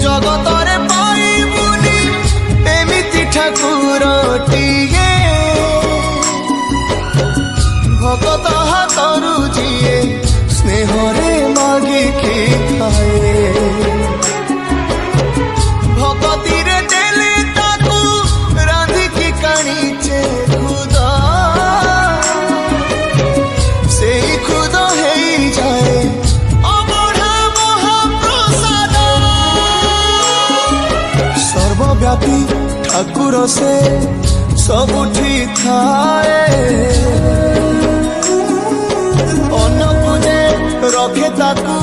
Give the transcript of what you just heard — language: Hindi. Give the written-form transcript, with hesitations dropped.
जगतरे पाइबुनी एमिति ठाकुरटिए भगत हाथरू जिए स्नेहरे मागिकी खाए भगतीरे देले ताकू रांधिकी काणीचे खुद से खुद है जाए अबढ़ा महाप्रसाद सर्वव्यापी ठाकुर से सबुठी थाए अन्न पूजे रखे ताकू